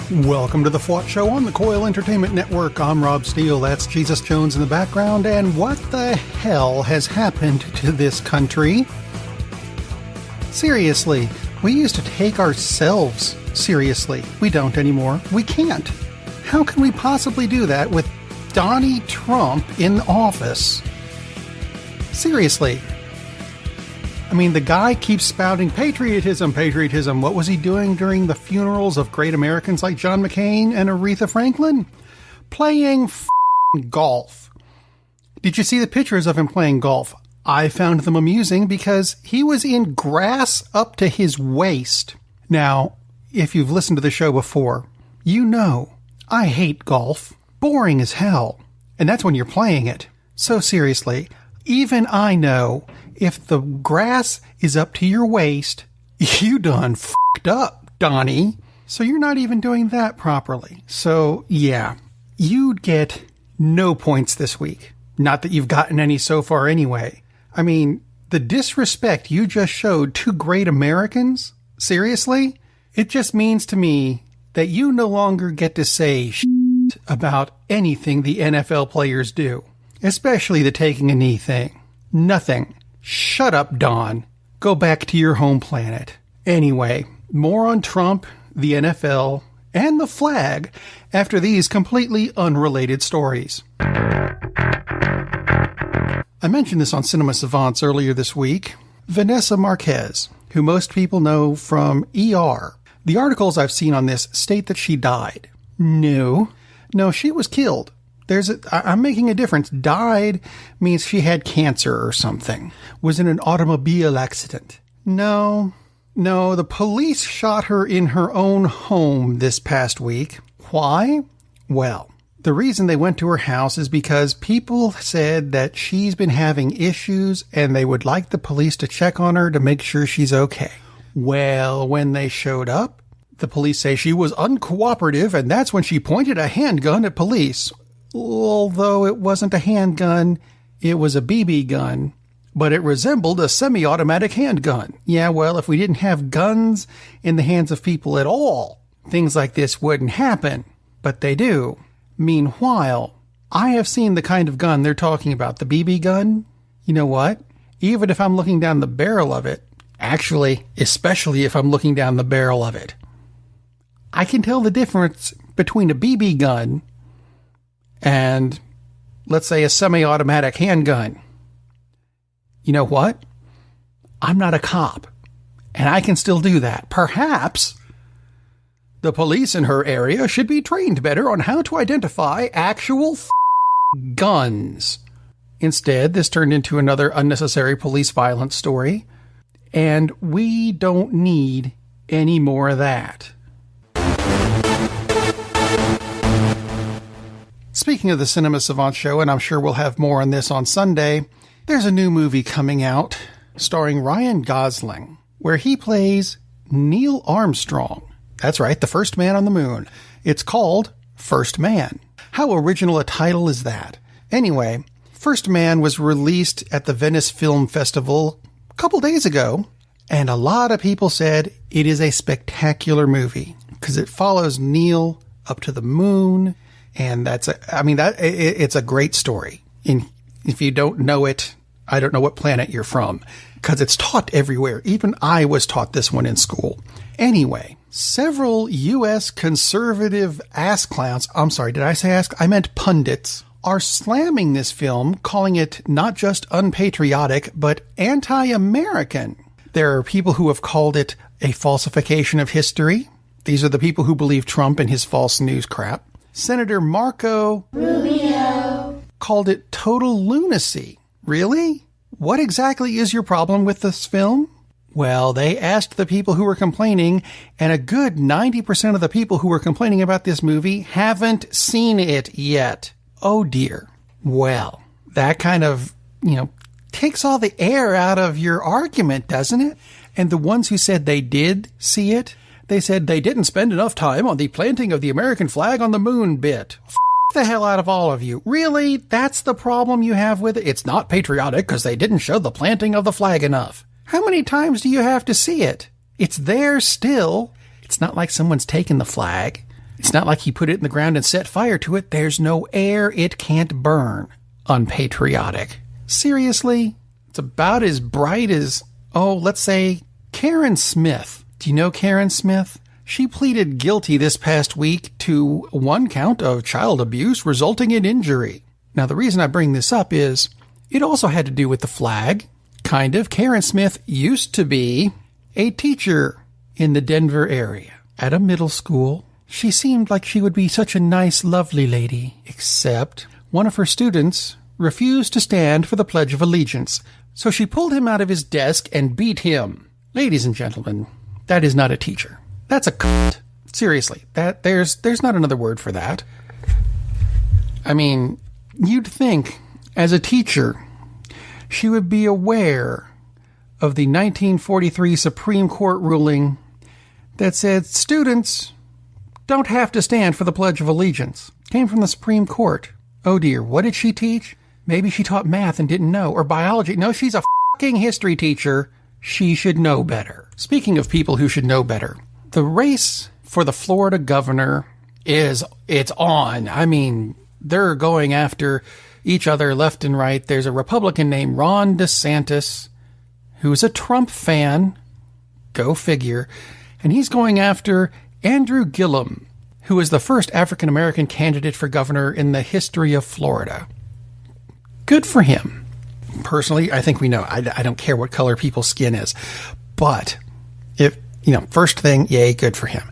Welcome to the the-fwot-show on the Coil Entertainment Network. I'm Rob Steele. That's Jesus Jones in the background. And what the hell has happened to this country? Seriously, we used to take ourselves seriously. We don't anymore. We can't. How can we possibly do that with Donnie Trump in office? Seriously. I mean, the guy keeps spouting patriotism, patriotism. What was he doing during the funerals of great Americans like John McCain and Aretha Franklin? Playing golf. Did you see the pictures of him playing golf? I found them amusing because he was in grass up to his waist. Now, if you've listened to the show before, you know I hate golf. Boring as hell. And that's when you're playing it. So seriously, even I know if the grass is up to your waist, you done f***ed up, Donnie. So you're not even doing that properly. So, yeah, you'd get no points this week. Not that you've gotten any so far anyway. I mean, the disrespect you just showed to great Americans, seriously, it just means to me that you no longer get to say shit about anything the NFL players do, especially the taking a knee thing. Nothing. Shut up, Don. Go back to your home planet. Anyway, more on Trump, the NFL, and the flag after these completely unrelated stories. I mentioned this on Cinema Savants earlier this week. Vanessa Marquez, who most people know from ER. The articles I've seen on this state that she died. No, she was killed. I'm making a difference. Died means she had cancer or something. Was in an automobile accident. No, the police shot her in her own home this past week. Why? Well, the reason they went to her house is because people said that she's been having issues and they would like the police to check on her to make sure she's okay. Well, when they showed up, the police say she was uncooperative, and that's when she pointed a handgun at police. Although it wasn't a handgun, it was a BB gun, but it resembled a semi-automatic handgun. Yeah, well, if we didn't have guns in the hands of people at all, things like this wouldn't happen, but they do. Meanwhile, I have seen the kind of gun they're talking about, the BB gun. You know what? Even if I'm looking down the barrel of it, actually, especially if I'm looking down the barrel of it, I can tell the difference between a BB gun and, let's say, a semi-automatic handgun. You know what? I'm not a cop, and I can still do that. Perhaps the police in her area should be trained better on how to identify actual guns. Instead, this turned into another unnecessary police violence story, and we don't need any more of that. Speaking of the Cinema Savant show, and I'm sure we'll have more on this on Sunday, there's a new movie coming out starring Ryan Gosling, where he plays Neil Armstrong. That's right, the first man on the moon. It's called First Man. How original a title is that? Anyway, First Man was released at the Venice Film Festival a couple days ago, and a lot of people said it is a spectacular movie because it follows Neil up to the moon. And it's a great story. And if you don't know it, I don't know what planet you're from, because it's taught everywhere. Even I was taught this one in school. Anyway, several U.S. conservative ass clowns, I'm sorry, did I say ass? I meant pundits, are slamming this film, calling it not just unpatriotic, but anti-American. There are people who have called it a falsification of history. These are the people who believe Trump and his false news crap. Senator Marco Rubio called it total lunacy. Really? What exactly is your problem with this film? Well, they asked the people who were complaining, and a good 90% of the people who were complaining about this movie haven't seen it yet. Oh dear. Well, that kind of, takes all the air out of your argument, doesn't it? And the ones who said they did see it, they said they didn't spend enough time on the planting of the American flag on the moon bit. F*** the hell out of all of you. Really? That's the problem you have with it? It's not patriotic because they didn't show the planting of the flag enough. How many times do you have to see it? It's there still. It's not like someone's taken the flag, It's not like he put it in the ground and set fire to it. There's no air. It can't burn. Unpatriotic. Seriously? It's about as bright as, let's say, Karen Smith. Do you know Karen Smith? She pleaded guilty this past week to 1 count of child abuse resulting in injury. Now, the reason I bring this up is it also had to do with the flag. Kind of. Karen Smith used to be a teacher in the Denver area at a middle school. She seemed like she would be such a nice, lovely lady, except one of her students refused to stand for the Pledge of Allegiance, so she pulled him out of his desk and beat him. Ladies and gentlemen, that is not a teacher. That's a cunt. Seriously, there's not another word for that. I mean, you'd think, as a teacher, she would be aware of the 1943 Supreme Court ruling that said students don't have to stand for the Pledge of Allegiance. Came from the Supreme Court. Oh dear, what did she teach? Maybe she taught math and didn't know, or biology. No, she's a fucking history teacher. She should know better. Speaking of people who should know better, the race for the Florida governor it's on. I mean, they're going after each other left and right. There's a Republican named Ron DeSantis, who's a Trump fan. Go figure. And he's going after Andrew Gillum, who is the first African-American candidate for governor in the history of Florida. Good for him. Personally, I think we know. I don't care what color people's skin is. But, first thing, yay, good for him.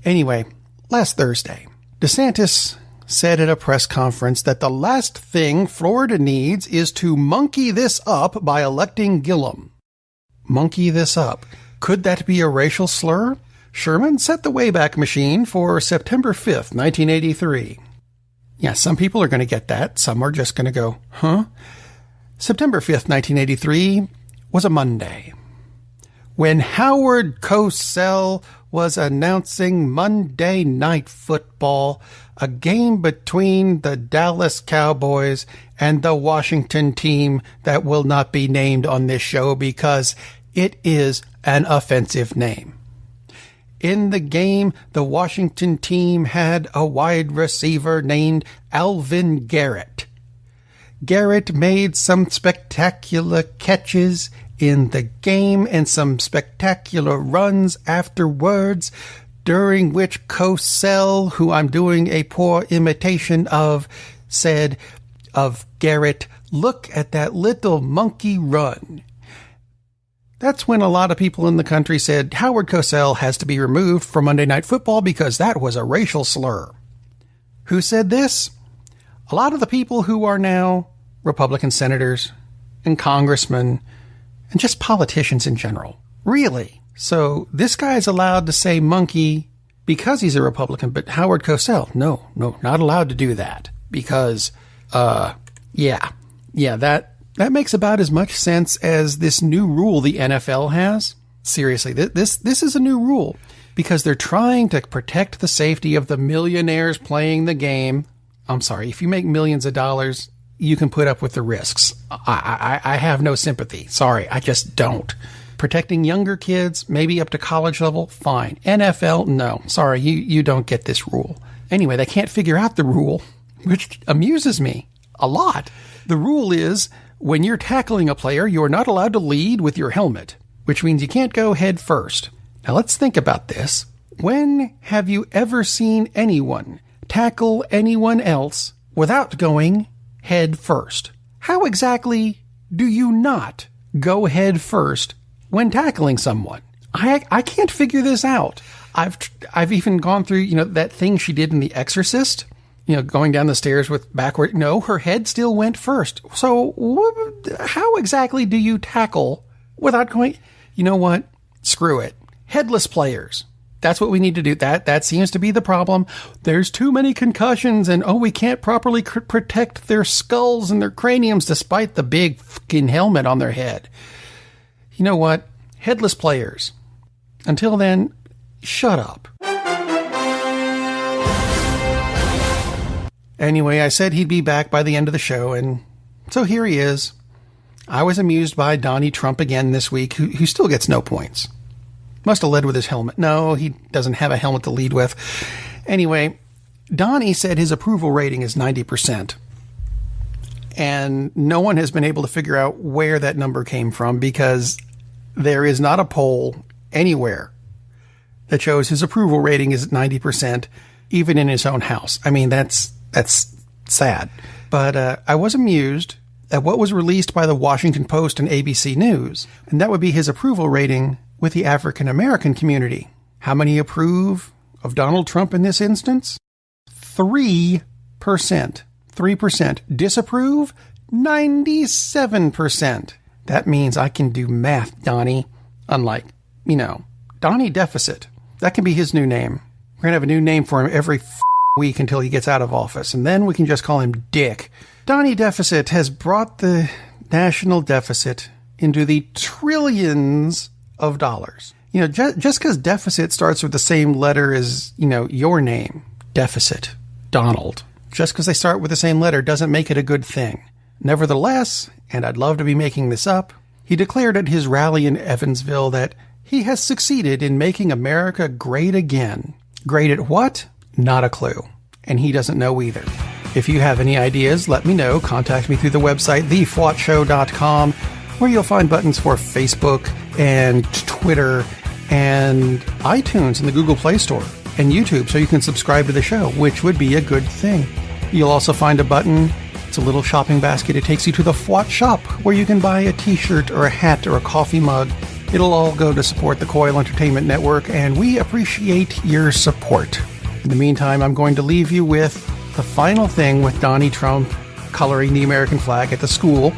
Anyway, last Thursday, DeSantis said at a press conference that the last thing Florida needs is to monkey this up by electing Gillum. Monkey this up. Could that be a racial slur? Sherman set the Wayback Machine for September 5th, 1983. Yeah, some people are going to get that. Some are just going to go, huh? September 5th, 1983 was a Monday, when Howard-Cosell was announcing Monday Night Football, a game between the Dallas Cowboys and the Washington team that will not be named on this show because it is an offensive name. In the game, the Washington team had a wide receiver named Alvin Garrett. Garrett made some spectacular catches in the game and some spectacular runs afterwards, during which Cosell, who I'm doing a poor imitation of, said of Garrett, "Look at that little monkey run." That's when a lot of people in the country said Howard Cosell has to be removed from Monday Night Football because that was a racial slur. Who said this? A lot of the people who are now Republican senators and congressmen and just politicians in general. Really? So this guy's allowed to say monkey because he's a Republican, but Howard Cosell, no, not allowed to do that because, that makes about as much sense as this new rule the NFL has. Seriously, this is a new rule because they're trying to protect the safety of the millionaires playing the game. I'm sorry, if you make millions of dollars, you can put up with the risks. I have no sympathy. Sorry, I just don't. Protecting younger kids, maybe up to college level, fine. NFL, no. Sorry, you don't get this rule. Anyway, they can't figure out the rule, which amuses me a lot. The rule is, when you're tackling a player, you're not allowed to lead with your helmet, which means you can't go head first. Now let's think about this. When have you ever seen anyone tackle anyone else without going head first? How exactly do you not go head first when tackling someone? I can't figure this out. I've even gone through, that thing she did in The Exorcist, going down the stairs with backward. No, her head still went first. So how exactly do you tackle without going? You know what? Screw it. Headless players. That's what we need to do. That seems to be the problem. There's too many concussions and, we can't properly protect their skulls and their craniums despite the big fucking helmet on their head. You know what? Headless players. Until then, shut up. Anyway, I said he'd be back by the end of the show, and so here he is. I was amused by Donnie Trump again this week, who still gets no points. Must have led with his helmet. No, he doesn't have a helmet to lead with. Anyway, Donnie said his approval rating is 90%. And no one has been able to figure out where that number came from because there is not a poll anywhere that shows his approval rating is 90%, even in his own house. I mean, that's sad. But I was amused at what was released by the Washington Post and ABC News, and that would be his approval rating with the African American community. How many approve of Donald Trump in this instance? 3%. 3%. Disapprove? 97%. That means I can do math, Donnie. Unlike, Donnie Deficit. That can be his new name. We're going to have a new name for him every week until he gets out of office, and then we can just call him Dick. Donnie Deficit has brought the national deficit into the trillions of dollars. Just because deficit starts with the same letter as, your name, Deficit, Donald, just because they start with the same letter doesn't make it a good thing. Nevertheless, and I'd love to be making this up, he declared at his rally in Evansville that he has succeeded in making America great again. Great at what? Not a clue. And he doesn't know either. If you have any ideas, let me know. Contact me through the website, the-fwot-show.com, where you'll find buttons for Facebook and Twitter and iTunes in the Google Play Store and YouTube, so you can subscribe to the show, which would be a good thing. You'll also find a button. It's a little shopping basket. It takes you to the Fwot shop, where you can buy a t-shirt or a hat or a coffee mug. It'll all go to support the Coil Entertainment Network, and we appreciate your support. In the meantime, I'm going to leave you with the final thing with Donnie Trump coloring the American flag at the school.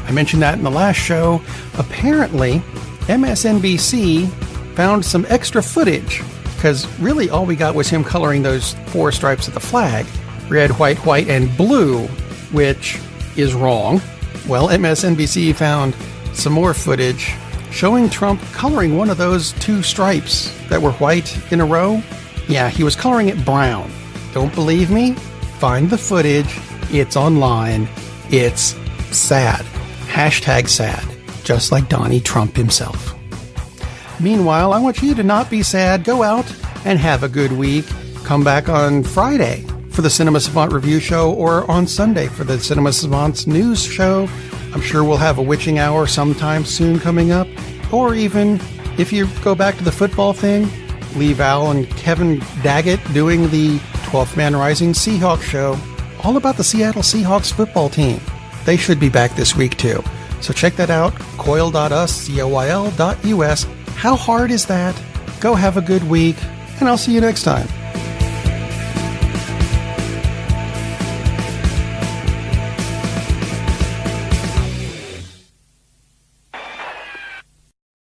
I mentioned that in the last show. Apparently, MSNBC found some extra footage, because really all we got was him coloring those 4 stripes of the flag, red, white, white, and blue, which is wrong. Well, MSNBC found some more footage showing Trump coloring one of those 2 stripes that were white in a row. Yeah, he was coloring it brown. Don't believe me? Find the footage. It's online. It's sad. Hashtag sad. Just like Donnie Trump himself. Meanwhile, I want you to not be sad. Go out and have a good week. Come back on Friday for the Cinema Savant Review Show, or on Sunday for the Cinema Savant's News Show. I'm sure we'll have a witching hour sometime soon coming up. Or even, if you go back to the football thing, Lee Val and Kevin Daggett doing the 12th Man Rising Seahawks show, all about the Seattle Seahawks football team. They should be back this week too. So check that out, coil.us, coil.us. How hard is that? Go have a good week, and I'll see you next time.